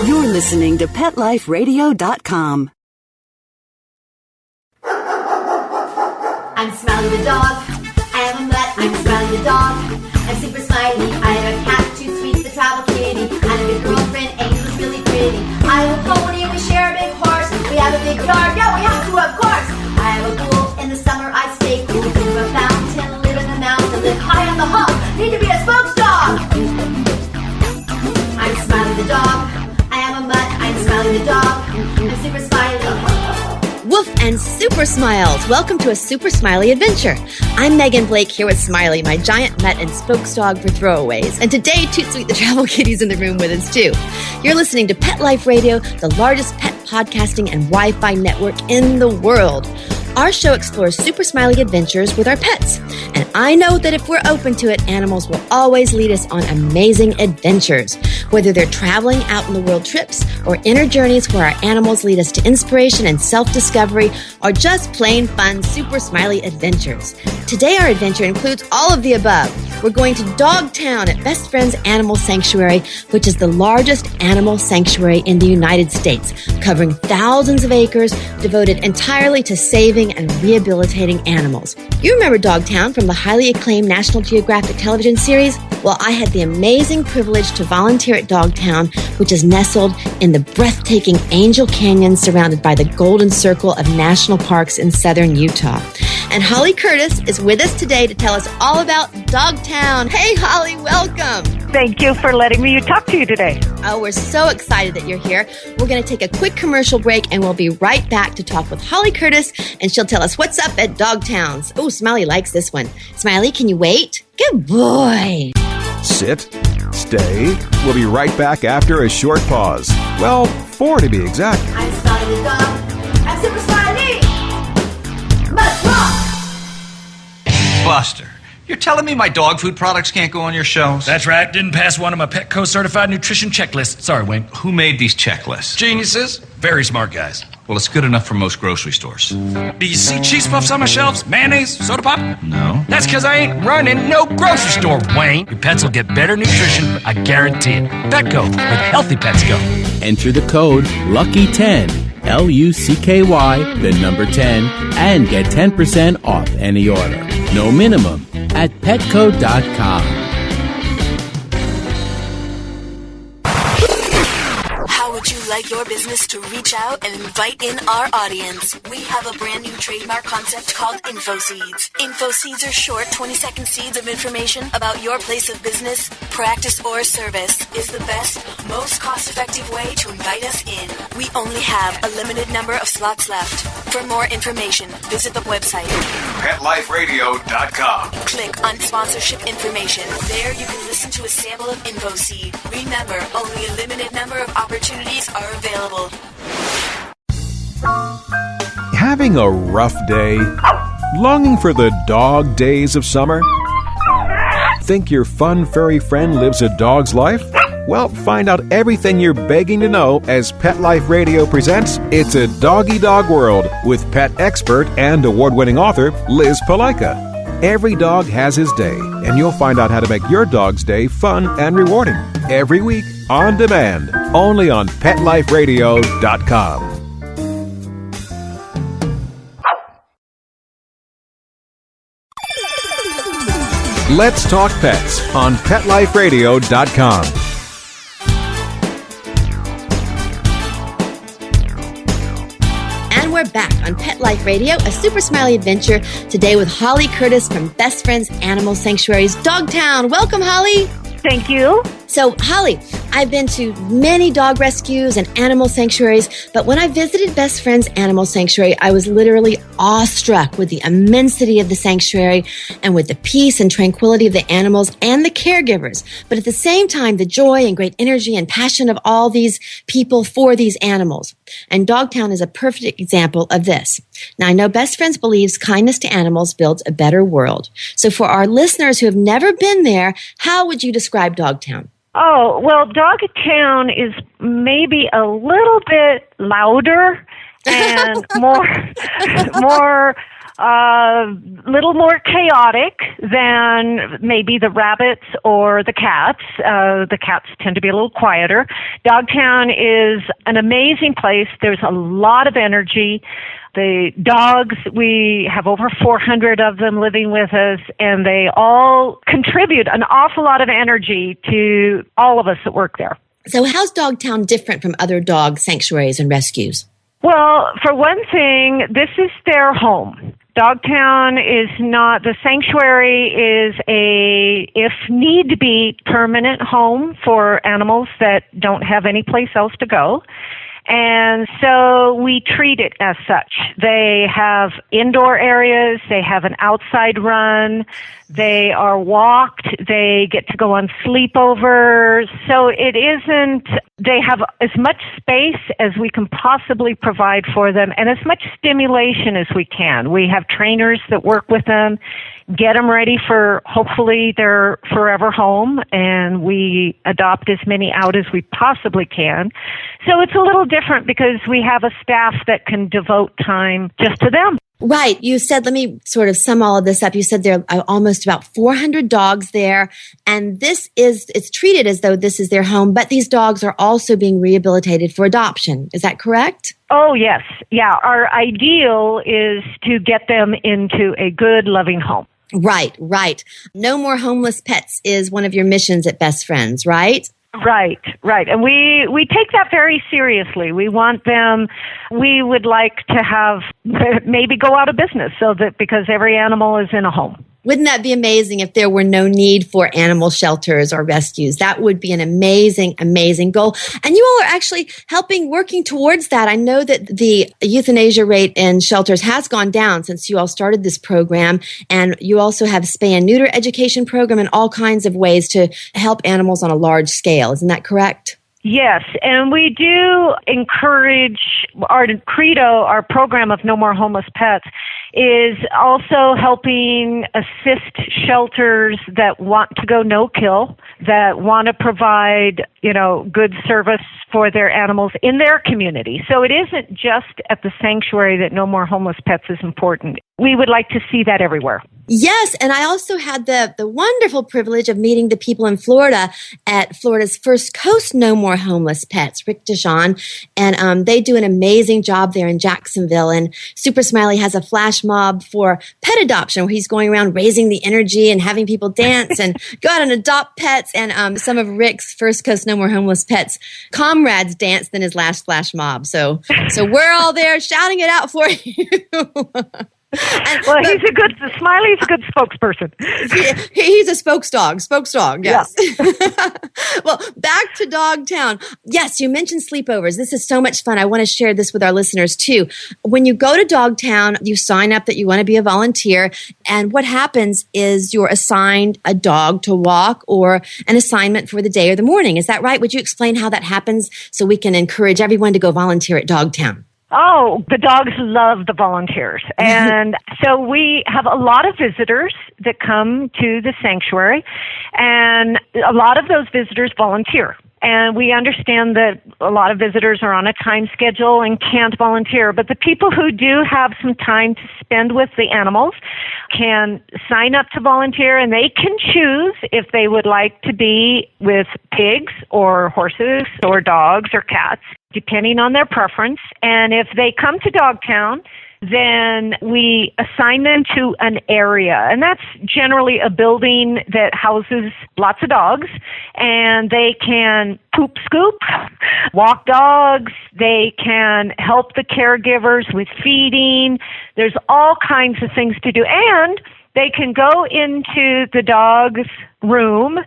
You're listening to PetLifeRadio.com. I'm Smiley the dog. I am a mutt. I'm Smiley the dog. I'm super smiley. I have a cat, too sweet, the travel kitty. I have a good girlfriend, Angel's really pretty. I have a pony and we share a big horse. We have a big yard. Yeah, we have to, of course. I have a pool. In the summer I stay cool. Think of a fountain, live in the mountain, live high on the hog. Need to be a spokes dog. I'm Smiley the dog. I am a mutt. I'm Smiley the dog. I'm super smiley. Woof and Super Smiles. Welcome to a Super Smiley Adventure. I'm Megan Blake here with Smiley, my giant mutt and spokes dog for throwaways. And today, Toot Sweet the Travel Kitty's in the room with us too. You're listening to Pet Life Radio, the largest pet podcasting and Wi-Fi network in the world. Our show explores super smiley adventures with our pets. And I know that if we're open to it, animals will always lead us on amazing adventures. Whether they're traveling out on the world trips or inner journeys where our animals lead us to inspiration and self-discovery, or just plain fun super smiley adventures. Today our adventure includes all of the above. We're going to Dogtown at Best Friends Animal Sanctuary, which is the largest animal sanctuary in the United States, covering thousands of acres devoted entirely to saving and rehabilitating animals. You remember Dogtown from the highly acclaimed National Geographic television series? Well, I had the amazing privilege to volunteer at Dogtown, which is nestled in the breathtaking Angel Canyon surrounded by the Golden Circle of national parks in southern Utah. And Holly Curtis is with us today to tell us all about Dogtown. Hey, Holly, welcome. Thank you for letting me talk to you today. Oh, we're so excited that you're here. We're going to take a quick commercial break, and we'll be right back to talk with Holly Curtis, and she'll tell us what's up at Dogtown's. Oh, Smiley likes this one. Smiley, can you wait? Good boy. Sit, stay. We'll be right back after a short pause. Well, 4 to be exact. I'm Smiley the dog. I'm Super Smiley. Must walk. Buster, you're telling me my dog food products can't go on your shelves? That's right. Didn't pass one of my Petco certified nutrition checklists. Sorry, Wayne. Who made these checklists? Geniuses. Very smart guys. Well, it's good enough for most grocery stores. Do you see cheese puffs on my shelves? Mayonnaise? Soda pop? No. That's because I ain't running no grocery store, Wayne. Your pets will get better nutrition. I guarantee it. Petco. With healthy pets go. Enter the code LUCKY10, LUCKY, the number 10, and get 10% off any order. No minimum at petco.com. How would you like your business to reach out and invite in our audience? We have a brand new trademark concept called InfoSeeds. InfoSeeds are short 20-second seeds of information about your place of business, practice, or service. Is the best, most cost-effective way to invite us in. We only have a limited number of slots left. For more information, visit the website PetLifeRadio.com. Click on sponsorship information. There you can listen to a sample of InfoSeed. Remember, only a limited number of opportunities are available. Having a rough day? Longing for the dog days of summer? Think your fun furry friend lives a dog's life? Well, find out everything you're begging to know as Pet Life Radio presents It's a Doggy Dog World with pet expert and award-winning author Liz Palaika. Every dog has his day, and you'll find out how to make your dog's day fun and rewarding. Every week, on demand, only on PetLifeRadio.com. Let's Talk Pets on PetLifeRadio.com. And we're back on Pet Life Radio, a super smiley adventure, today with Holly Curtis from Best Friends Animal Sanctuary's Dogtown. Welcome, Holly. Thank you. So, Holly, I've been to many dog rescues and animal sanctuaries, but when I visited Best Friends Animal Sanctuary, I was literally awestruck with the immensity of the sanctuary and with the peace and tranquility of the animals and the caregivers. But at the same time, the joy and great energy and passion of all these people for these animals. And Dogtown is a perfect example of this. Now, I know Best Friends believes kindness to animals builds a better world. So for our listeners who have never been there, how would you describe Dogtown? Oh, well, Dogtown is maybe a little bit louder and more little more chaotic than maybe the rabbits or the cats. The cats tend to be a little quieter. Dogtown is an amazing place. There's a lot of energy. The dogs, we have over 400 of them living with us, and they all contribute an awful lot of energy to all of us that work there. So how's Dogtown different from other dog sanctuaries and rescues? Well, for one thing, this is their home. Dogtown is not, the sanctuary is a, if need be, permanent home for animals that don't have any place else to go. And so we treat it as such. They have indoor areas, they have an outside run, they are walked, they get to go on sleepovers. So it isn't, they have as much space as we can possibly provide for them and as much stimulation as we can. We have trainers that work with them, get them ready for hopefully their forever home, and we adopt as many out as we possibly can. So it's a little different because we have a staff that can devote time just to them. Right. You said, let me sort of sum all of this up. You said there are almost about 400 dogs there, and it's treated as though this is their home, but these dogs are also being rehabilitated for adoption. Is that correct? Oh, yes. Yeah. Our ideal is to get them into a good, loving home. Right, right. No more homeless pets is one of your missions at Best Friends, right? Right, right. And we take that very seriously. We want them, we would like to have, maybe go out of business so that because every animal is in a home. Wouldn't that be amazing if there were no need for animal shelters or rescues? That would be an amazing, amazing goal. And you all are actually working towards that. I know that the euthanasia rate in shelters has gone down since you all started this program. And you also have a spay and neuter education program and all kinds of ways to help animals on a large scale. Isn't that correct? Yes, and we do encourage our credo, our program of No More Homeless Pets, is also helping assist shelters that want to go no-kill, that want to provide, good service for their animals in their community. So it isn't just at the sanctuary that No More Homeless Pets is important. We would like to see that everywhere. Yes, and I also had the wonderful privilege of meeting the people in Florida at Florida's First Coast No More Homeless Pets, Rick Dijon, and they do an amazing job there in Jacksonville. And Super Smiley has a flash mob for pet adoption where he's going around raising the energy and having people dance and go out and adopt pets. And some of Rick's First Coast No More Homeless Pets comrades danced in his last flash mob. So we're all there shouting it out for you. Smiley's a good spokesperson. He's a spokesdog, yes. Yeah. Well, back to Dogtown. Yes, you mentioned sleepovers. This is so much fun. I want to share this with our listeners too. When you go to Dogtown, you sign up that you want to be a volunteer, and what happens is you're assigned a dog to walk or an assignment for the day or the morning. Is that right? Would you explain how that happens so we can encourage everyone to go volunteer at Dogtown? Oh, the dogs love the volunteers. And so we have a lot of visitors that come to the sanctuary, and a lot of those visitors volunteer. And we understand that a lot of visitors are on a time schedule and can't volunteer, but the people who do have some time to spend with the animals can sign up to volunteer, and they can choose if they would like to be with pigs or horses or dogs or cats, depending on their preference. And if they come to Dogtown, then we assign them to an area, and that's generally a building that houses lots of dogs, and they can poop scoop, walk dogs, they can help the caregivers with feeding. There's all kinds of things to do, and they can go into the dog's room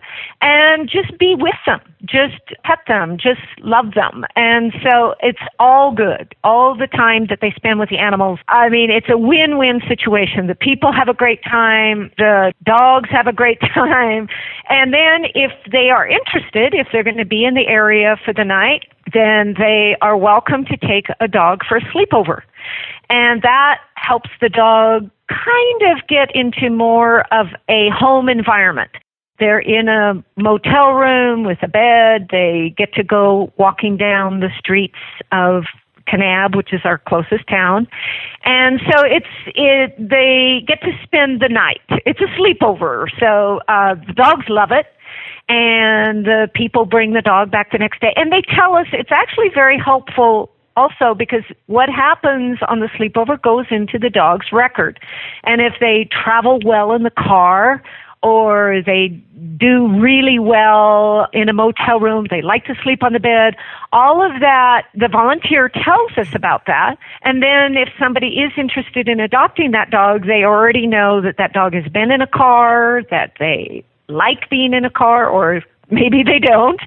and just be with them, just pet them, just love them. And so it's all good, all the time that they spend with the animals. I mean, it's a win-win situation. The people have a great time, the dogs have a great time, and then if they are interested, if they're going to be in the area for the night, then they are welcome to take a dog for a sleepover. And that helps the dog kind of get into more of a home environment. They're in a motel room with a bed. They get to go walking down the streets of Kanab, which is our closest town. And so they get to spend the night. It's a sleepover, so the dogs love it. And the people bring the dog back the next day. And they tell us it's actually very helpful also because what happens on the sleepover goes into the dog's record. And if they travel well in the car, or they do really well in a motel room, they like to sleep on the bed, all of that, the volunteer tells us about that. And then if somebody is interested in adopting that dog, they already know that that dog has been in a car, that they like being in a car, or maybe they don't.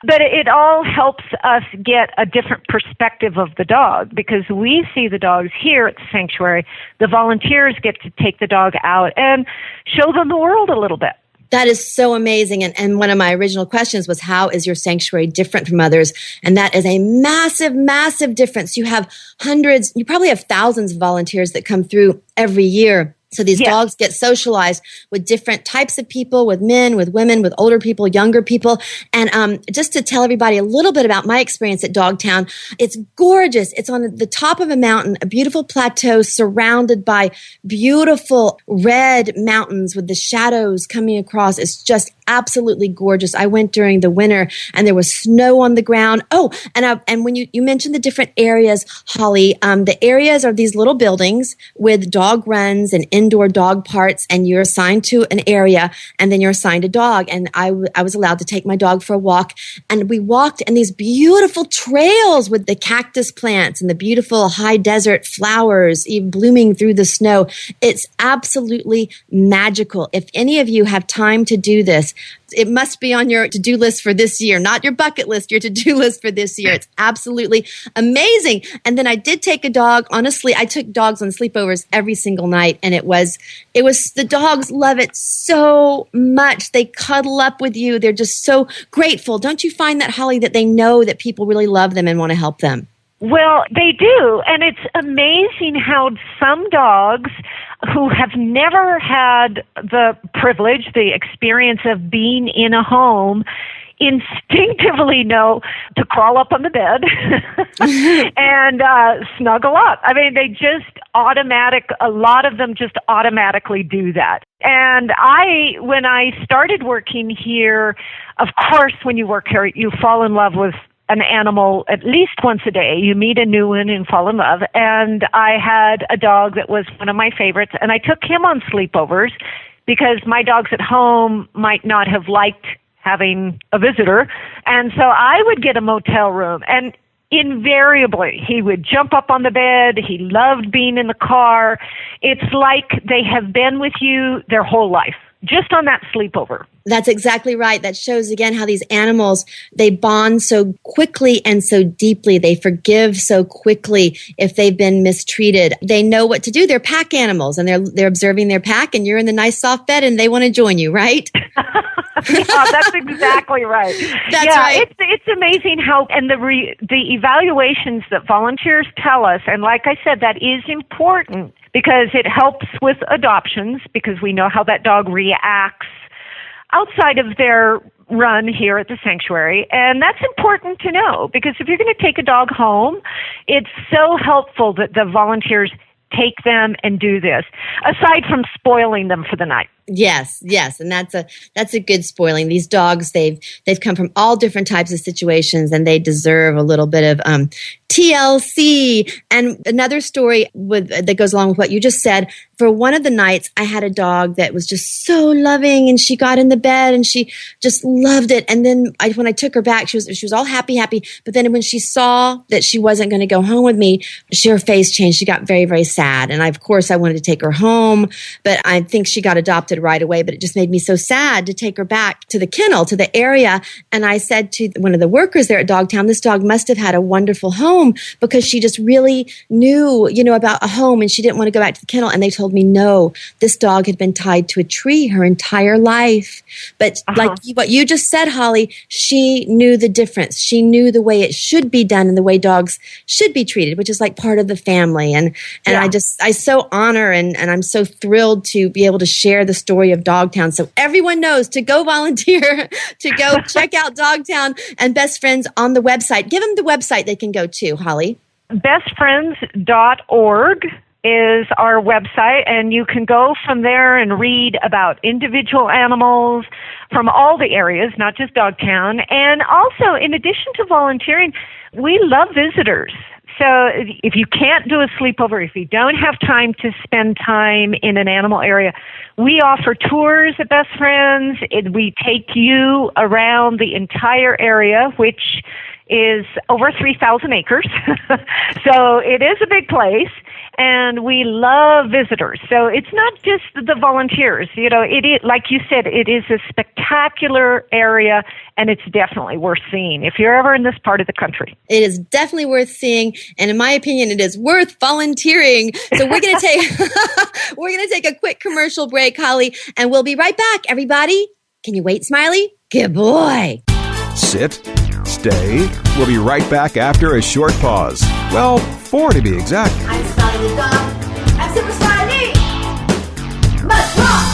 But it all helps us get a different perspective of the dog because we see the dogs here at the sanctuary. The volunteers get to take the dog out and show them the world a little bit. That is so amazing. And one of my original questions was, how is your sanctuary different from others? And that is a massive, massive difference. You have hundreds, you probably have thousands of volunteers that come through every year. So these dogs get socialized with different types of people, with men, with women, with older people, younger people. And just to tell everybody a little bit about my experience at Dogtown, it's gorgeous. It's on the top of a mountain, a beautiful plateau surrounded by beautiful red mountains with the shadows coming across. It's just absolutely gorgeous. I went during the winter and there was snow on the ground. Oh, and when you mentioned the different areas, Holly, the areas are these little buildings with dog runs and indoor dog parts, and you're assigned to an area and then you're assigned a dog. And I was allowed to take my dog for a walk, and we walked in these beautiful trails with the cactus plants and the beautiful high desert flowers even blooming through the snow. It's absolutely magical. If any of you have time to do this, it must be on your to-do list for this year, not your bucket list, your to-do list for this year. It's absolutely amazing. And then I did take a dog. Honestly, I took dogs on sleepovers every single night, and it was the dogs love it so much. They cuddle up with you. They're just so grateful. Don't you find that, Holly, that they know that people really love them and want to help them? Well, they do, and it's amazing how some dogs who have never had the privilege, the experience of being in a home, instinctively know to crawl up on the bed and snuggle up. I mean, a lot of them just automatically do that. And when I started working here, of course, when you work here, you fall in love with an animal at least once a day. You meet a new one and fall in love. And I had a dog that was one of my favorites, and I took him on sleepovers because my dogs at home might not have liked having a visitor. And so I would get a motel room, and invariably he would jump up on the bed. He loved being in the car. It's like they have been with you their whole life, just on that sleepover. That's exactly right. That shows again how these animals, they bond so quickly and so deeply. They forgive so quickly if they've been mistreated. They know what to do. They're pack animals, and they're observing their pack, and you're in the nice soft bed and they want to join you, right? That's exactly right. That's right. It's amazing how, and the evaluations that volunteers tell us, and like I said, that is important because it helps with adoptions because we know how that dog reacts outside of their run here at the sanctuary. And that's important to know because if you're going to take a dog home, it's so helpful that the volunteers take them and do this, aside from spoiling them for the night. Yes. And that's a good spoiling. These dogs, they've come from all different types of situations, and they deserve a little bit of TLC. And another story that goes along with what you just said. For one of the nights, I had a dog that was just so loving, and she got in the bed and she just loved it. And then when I took her back, she was all happy. But then when she saw that she wasn't going to go home with me, her face changed. She got very, very sad. And of course, I wanted to take her home, but I think she got adopted right away. But it just made me so sad to take her back to the kennel, to the area. And I said to one of the workers there at Dogtown, this dog must have had a wonderful home because she just really knew, about a home, and she didn't want to go back to the kennel. And they told me, no, this dog had been tied to a tree her entire life. But like what you just said, Holly, she knew the difference. She knew the way it should be done and the way dogs should be treated, which is like part of the family. And I so honor and I'm so thrilled to be able to share the story of Dogtown. So everyone knows to go volunteer, to go check out Dogtown and Best Friends on the website. Give them the website they can go to, Holly. bestfriends.org is our website, and you can go from there and read about individual animals from all the areas, not just Dogtown. And also, in addition to volunteering, we love visitors. So if you can't do a sleepover, if you don't have time to spend time in an animal area, we offer tours at Best Friends. We take you around the entire area, which is over 3,000 acres. So it is a big place, and we love visitors. So it's not just the volunteers. You know, it is, like you said, it is a spectacular area, and it's definitely worth seeing if you're ever in this part of the country. It is definitely worth seeing, and in my opinion, it is worth volunteering. So we're going to take a quick commercial break, Holly, and we'll be right back. Everybody, can you wait, Smiley? Good boy. Sit, stay. We'll be right back after a short pause. Well, 4 to be exact. I'm Smiley the dog. I'm Super Smiley. Must rock.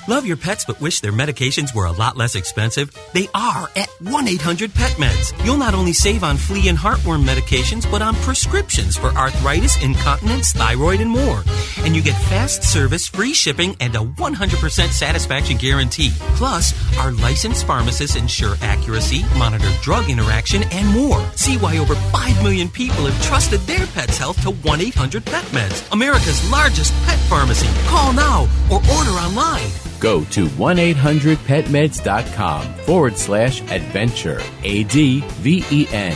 Love your pets but wish their medications were a lot less expensive? They are at 1-800-PET-MEDS. You'll not only save on flea and heartworm medications, but on prescriptions for arthritis, incontinence, thyroid, and more. And you get fast service, free shipping, and a 100% satisfaction guarantee. Plus, our licensed pharmacists ensure accuracy, monitor drug interaction, and more. See why over 5 million people have trusted their pet's health to 1-800-PET-MEDS, America's largest pet pharmacy. Call now or order online. Go to 1-800-PetMeds.com/adventure, ADVENTURE,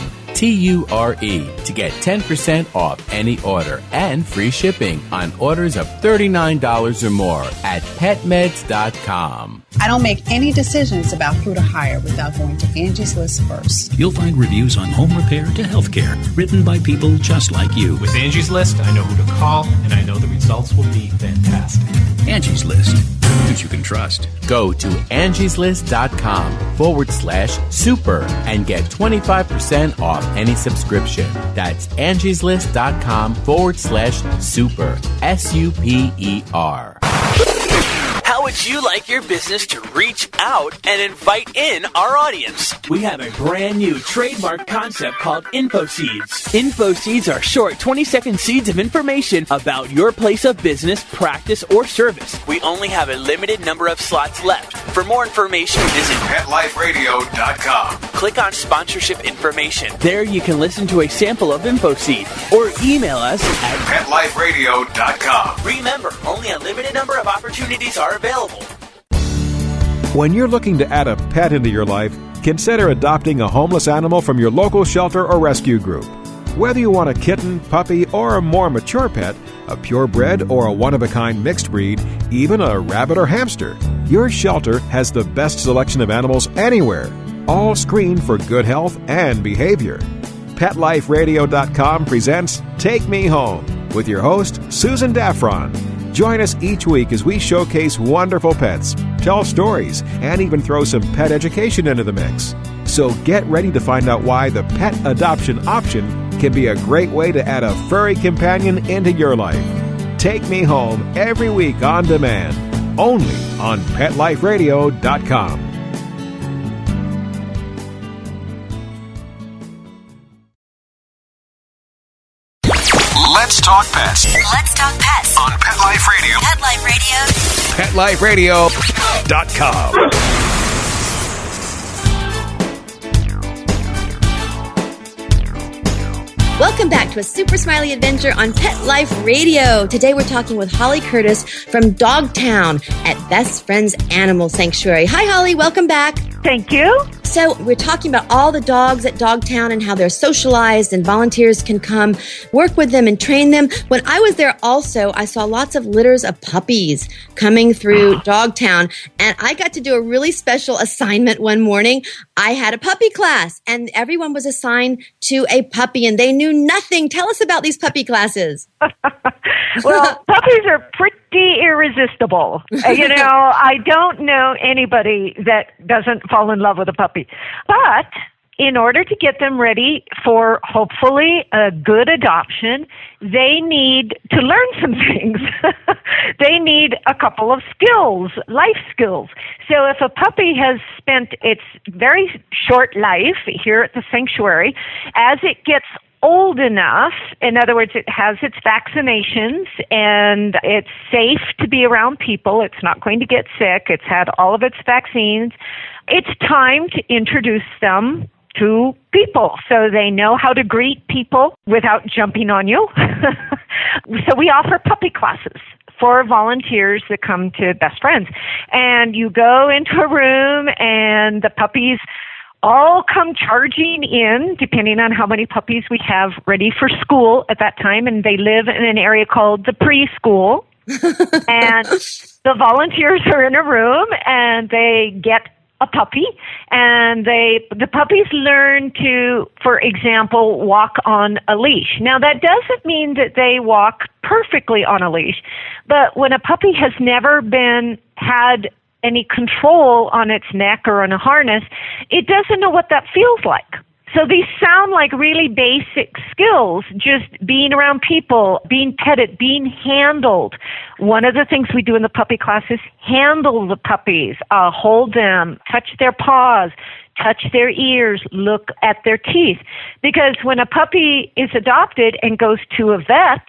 to get 10% off any order and free shipping on orders of $39 or more at PetMeds.com. I don't make any decisions about who to hire without going to Angie's List first. You'll find reviews on home repair to healthcare, written by people just like you. With Angie's List, I know who to call, and I know the results will be fantastic. Angie's List, who you can trust. Go to angieslist.com/super and get 25% off any subscription. That's angieslist.com/super, SUPER. How would you like your business to reach out and invite in our audience? We have a brand new trademark concept called info seeds. Info seeds are short 20-second seeds of information about your place of business, practice, or service. We only have a limited number of slots left. For more information, visit PetLifeRadio.com. Click on sponsorship information. There you can listen to a sample of info seed or email us at PetLifeRadio.com. Remember, only a limited number of opportunities are available. When you're looking to add a pet into your life, consider adopting a homeless animal from your local shelter or rescue group. Whether you want a kitten, puppy, or a more mature pet, a purebred or a one-of-a-kind mixed breed, even a rabbit or hamster, your shelter has the best selection of animals anywhere, all screened for good health and behavior. PetLifeRadio.com presents Take Me Home with your host, Susan Daffron. Join us each week as we showcase wonderful pets, tell stories, and even throw some pet education into the mix. So get ready to find out why the pet adoption option can be a great way to add a furry companion into your life. Take Me Home every week on demand, only on PetLifeRadio.com. Let's talk pets. Let's talk pets On Pet Life Radio. Pet Life Radio. PetLifeRadio.com. Welcome back to a Super Smiley Adventure on Pet Life Radio. Today we're talking with Holly Curtis from Dogtown at Best Friends Animal Sanctuary. Hi, Holly. Welcome back. Thank you. So we're talking about all the dogs at Dogtown and how they're socialized and volunteers can come work with them and train them. When I was there also, I saw lots of litters of puppies coming through Dogtown, and I got to do a really special assignment one morning. I had a puppy class, and everyone was assigned to a puppy, and they knew nothing. Tell us about these puppy classes. Well, puppies are pretty irresistible. I don't know anybody that doesn't fall in love with a puppy. But in order to get them ready for hopefully a good adoption, they need to learn some things. They need a couple of skills, life skills. So if a puppy has spent its very short life here at the sanctuary, as it gets old enough, in other words, it has its vaccinations and it's safe to be around people. It's not going to get sick. It's had all of its vaccines. It's time to introduce them to people so they know how to greet people without jumping on you. So we offer puppy classes for volunteers that come to Best Friends. And you go into a room and the puppies all come charging in, depending on how many puppies we have ready for school at that time. And they live in an area called the preschool. And the volunteers are in a room and they get a puppy, and the puppies learn to, for example, walk on a leash. Now, that doesn't mean that they walk perfectly on a leash, but when a puppy has never had any control on its neck or on a harness, it doesn't know what that feels like. So these sound like really basic skills, just being around people, being petted, being handled. One of the things we do in the puppy class is handle the puppies, hold them, touch their paws, touch their ears, look at their teeth. Because when a puppy is adopted and goes to a vet,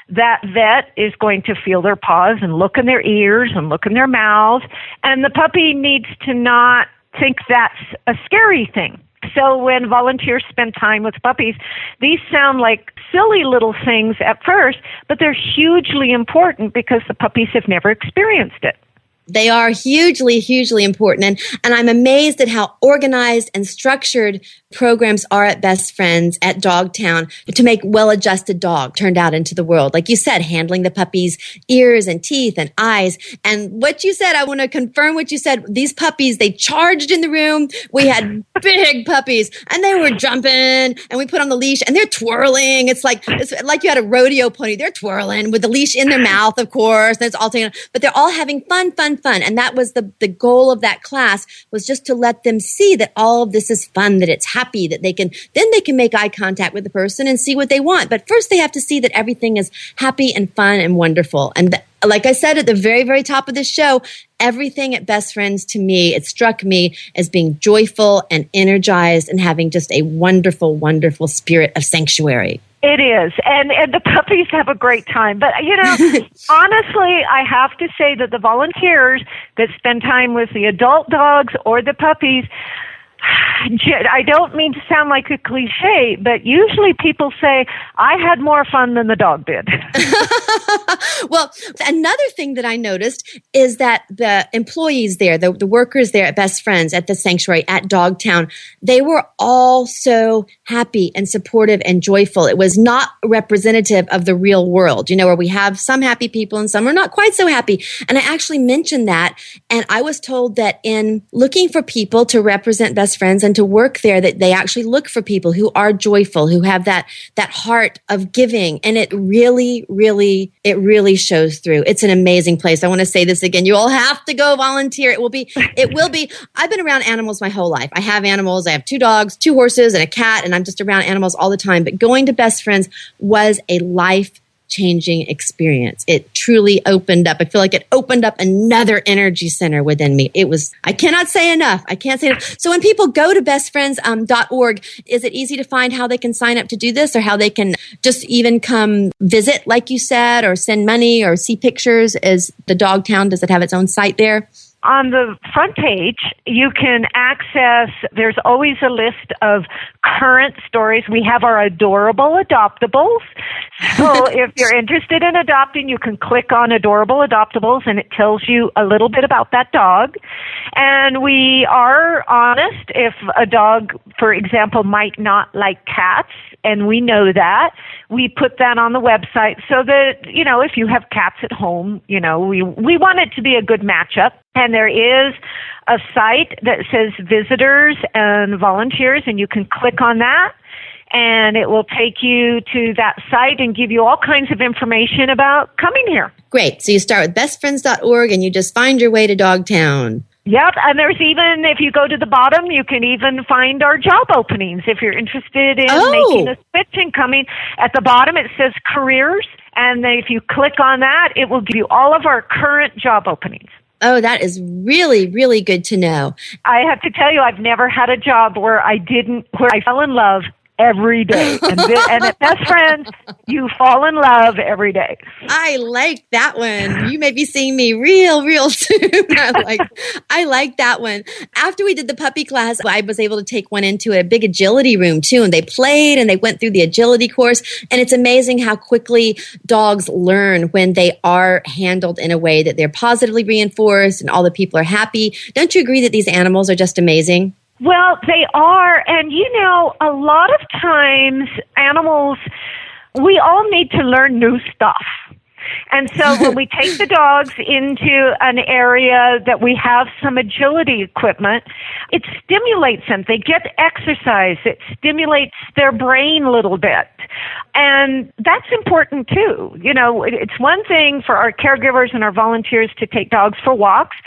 that vet is going to feel their paws and look in their ears and look in their mouth. And the puppy needs to not think that's a scary thing. So when volunteers spend time with puppies, these sound like silly little things at first, but they're hugely important because the puppies have never experienced it. They are hugely, hugely important. And I'm amazed at how organized and structured programs are at Best Friends at Dogtown to make well-adjusted dog turned out into the world. Like you said, handling the puppy's ears and teeth and eyes. And what you said, I want to confirm what you said. These puppies, they charged in the room. We had big puppies and they were jumping and we put on the leash and they're twirling. It's like you had a rodeo pony. They're twirling with the leash in their mouth, of course. And it's all taken, but they're all having fun. And that was the goal of that class, was just to let them see that all of this is fun, that it's happy, that they can make eye contact with the person and see what they want. But first they have to see that everything is happy and fun and wonderful. And like I said at the very, very top of the show, everything at Best Friends, to me, it struck me as being joyful and energized and having just a wonderful, wonderful spirit of sanctuary. It is. And the puppies have a great time. But, honestly, I have to say that the volunteers that spend time with the adult dogs or the puppies, I don't mean to sound like a cliche, but usually people say, I had more fun than the dog did. Well, another thing that I noticed is that the employees there, the workers there at Best Friends, at the sanctuary, at Dogtown, they were all so happy and supportive and joyful. It was not representative of the real world, where we have some happy people and some are not quite so happy. And I actually mentioned that, and I was told that in looking for people to represent Best Friends and to work there, that they actually look for people who are joyful, who have that heart of giving. And it really shows through. It's an amazing place. I want to say this again. You all have to go volunteer. It will be. I've been around animals my whole life. I have animals. I have 2 dogs, 2 horses, and a cat, and I'm just around animals all the time. But going to Best Friends was a life-changing experience. It truly opened up. I feel like it opened up another energy center within me. I cannot say enough. I can't say enough. So when people go to bestfriends.org, is it easy to find how they can sign up to do this, or how they can just even come visit, like you said, or send money or see pictures? Is the Dogtown, does it have its own site there? On the front page, you can access, there's always a list of current stories. We have our adorable adoptables. So if you're interested in adopting, you can click on adorable adoptables and it tells you a little bit about that dog. And we are honest. If a dog, for example, might not like cats, and we know that, we put that on the website so that, if you have cats at home, we want it to be a good matchup. And there is a site that says visitors and volunteers, and you can click on that, and it will take you to that site and give you all kinds of information about coming here. Great. So you start with bestfriends.org, and you just find your way to Dogtown. Yep, and there's even, if you go to the bottom, you can even find our job openings. If you're interested in making a switch and coming, at the bottom it says careers, and then if you click on that, it will give you all of our current job openings. Oh, that is really, really good to know. I have to tell you, I've never had a job where I fell in love every day. And at Best Friends, you fall in love every day. I like that one. You may be seeing me real soon. I like that one. After we did the puppy class, I was able to take one into a big agility room too, and they played and they went through the agility course. And it's amazing how quickly dogs learn when they are handled in a way that they're positively reinforced and all the people are happy. Don't you agree that these animals are just amazing? Well, they are. And, a lot of times animals, we all need to learn new stuff. And so when we take the dogs into an area that we have some agility equipment, it stimulates them. They get exercise. It stimulates their brain a little bit. And that's important too. It's one thing for our caregivers and our volunteers to take dogs for walks,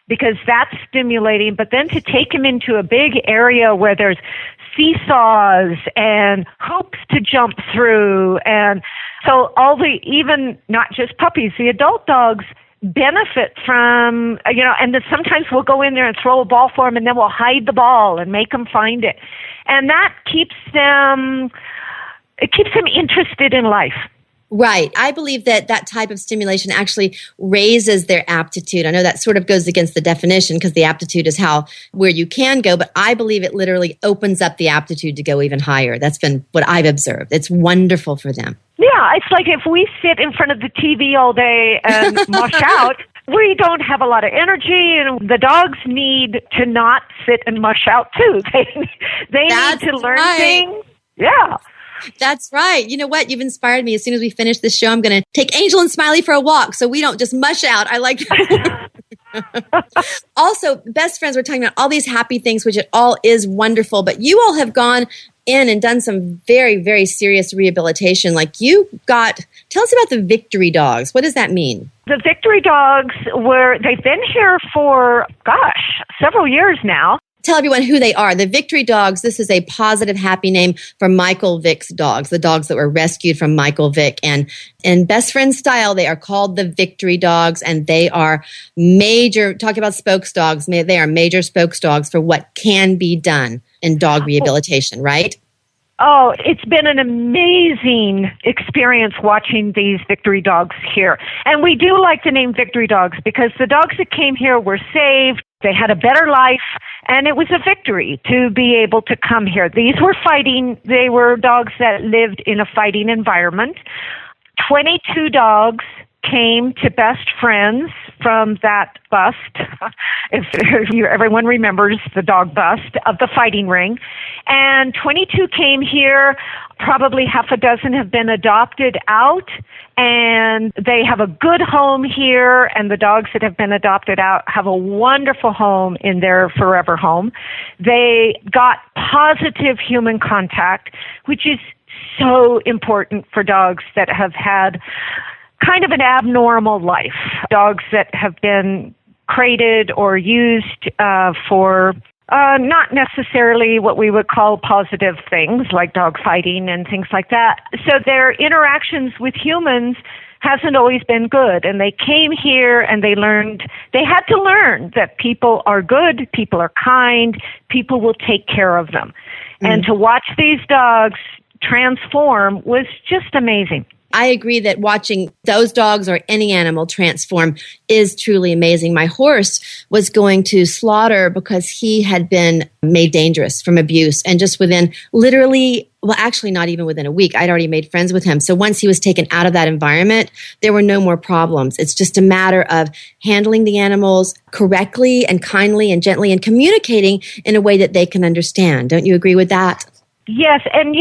because that's stimulating, but then to take them into a big area where there's seesaws and hoops to jump through, and so even not just puppies, the adult dogs benefit from, and then sometimes we'll go in there and throw a ball for them, and then we'll hide the ball and make them find it, and that keeps them interested in life. Right. I believe that type of stimulation actually raises their aptitude. I know that sort of goes against the definition because the aptitude is where you can go, but I believe it literally opens up the aptitude to go even higher. That's been what I've observed. It's wonderful for them. Yeah, it's like if we sit in front of the TV all day and mush out, we don't have a lot of energy, and the dogs need to not sit and mush out too. They need to learn things. Yeah. That's right. You know what? You've inspired me. As soon as we finish this show, I'm going to take Angel and Smiley for a walk so we don't just mush out. I like that. Also, Best Friends, we're talking about all these happy things, which it all is wonderful, but you all have gone in and done some very, very serious rehabilitation. Like tell us about the Victory Dogs. What does that mean? The Victory Dogs they've been here for, several years now. Tell everyone who they are. The Victory Dogs, this is a positive, happy name for Michael Vick's dogs, the dogs that were rescued from Michael Vick. And in Best Friend style, they are called the Victory Dogs, and they are talking about spokes dogs, they are major spokes dogs for what can be done in dog rehabilitation, right? Oh, it's been an amazing experience watching these Victory Dogs here. And we do like the name Victory Dogs because the dogs that came here were saved. They had a better life, and it was a victory to be able to come here. These were they were dogs that lived in a fighting environment. 22 dogs came to Best Friends from that bust, everyone remembers the dog bust of the fighting ring. And 22 came here, probably half a dozen have been adopted out, and they have a good home here, and the dogs that have been adopted out have a wonderful home in their forever home. They got positive human contact, which is so important for dogs that have had kind of an abnormal life. Dogs that have been crated or used for not necessarily what we would call positive things like dog fighting and things like that. So their interactions with humans hasn't always been good. And they came here and they had to learn that people are good, people are kind, people will take care of them. Mm-hmm. And to watch these dogs transform was just amazing. I agree that watching those dogs or any animal transform is truly amazing. My horse was going to slaughter because he had been made dangerous from abuse. And just within actually not even within a week, I'd already made friends with him. So once he was taken out of that environment, there were no more problems. It's just a matter of handling the animals correctly and kindly and gently and communicating in a way that they can understand. Don't you agree with that? Yes, and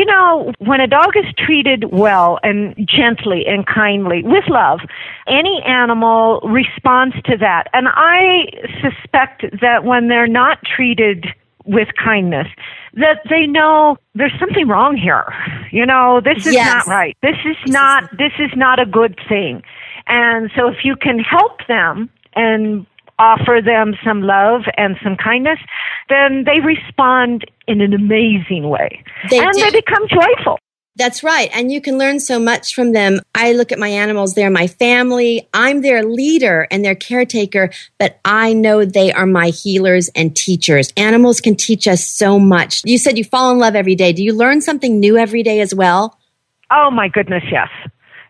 when a dog is treated well and gently and kindly with love, any animal responds to that. And I suspect that when they're not treated with kindness, that they know there's something wrong here. This is not right. This is not a good thing. And so if you can help them and offer them some love and some kindness, then they respond in an amazing way. They become joyful. That's right. And you can learn so much from them. I look at my animals. They're my family. I'm their leader and their caretaker, but I know they are my healers and teachers. Animals can teach us so much. You said you fall in love every day. Do you learn something new every day as well? Oh, my goodness, yes.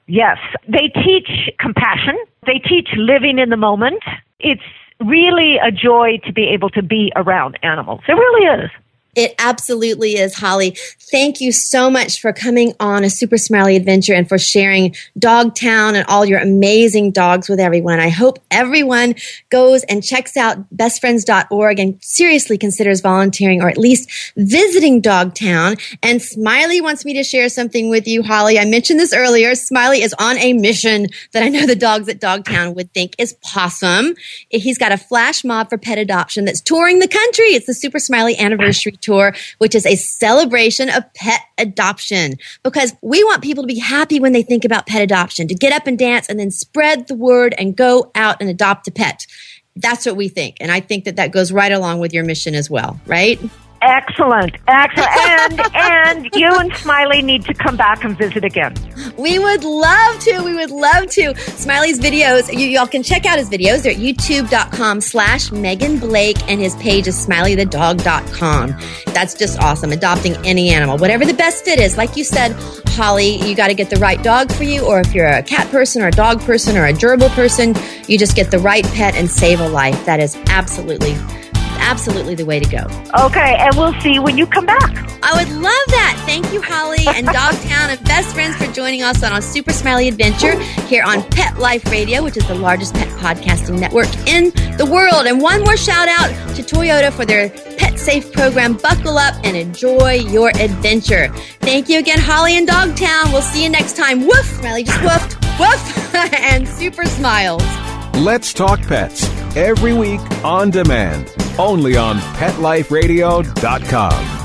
Yes. They teach compassion. They teach living in the moment. It's really a joy to be able to be around animals. It really is. It absolutely is, Holly. Thank you so much for coming on A Super Smiley Adventure and for sharing Dogtown and all your amazing dogs with everyone. I hope everyone goes and checks out bestfriends.org and seriously considers volunteering or at least visiting Dogtown. And Smiley wants me to share something with you, Holly. I mentioned this earlier. Smiley is on a mission that I know the dogs at Dogtown would think is Pawsome. He's got a flash mob for pet adoption that's touring the country. It's the Super Smiley Anniversary Tour, which is a celebration of pet adoption, because we want people to be happy when they think about pet adoption, to get up and dance and then spread the word and go out and adopt a pet. That's what we think. And I think that that goes right along with your mission as well, right? Excellent. And you and Smiley need to come back and visit again. We would love to. We would love to. Smiley's videos, y'all can check out his videos. They're at youtube.com/Megan Blake, and his page is smileythedog.com. That's just awesome. Adopting any animal, whatever the best fit is. Like you said, Holly, you got to get the right dog for you, or if you're a cat person or a dog person or a gerbil person, you just get the right pet and save a life. That is absolutely the way to go. Okay, and we'll see you when you come back. I would love that. Thank you, Holly, and Dogtown and Best Friends for joining us on A Super Smiley Adventure here on Pet Life Radio, which is the largest pet podcasting network in the world. And one more shout out to Toyota for their Pet Safe program. Buckle up and enjoy your adventure. Thank you again, Holly and Dogtown. We'll see you next time. Woof! Smiley just woofed. Woof! And super smiles. Let's Talk Pets, every week on demand, only on PetLifeRadio.com.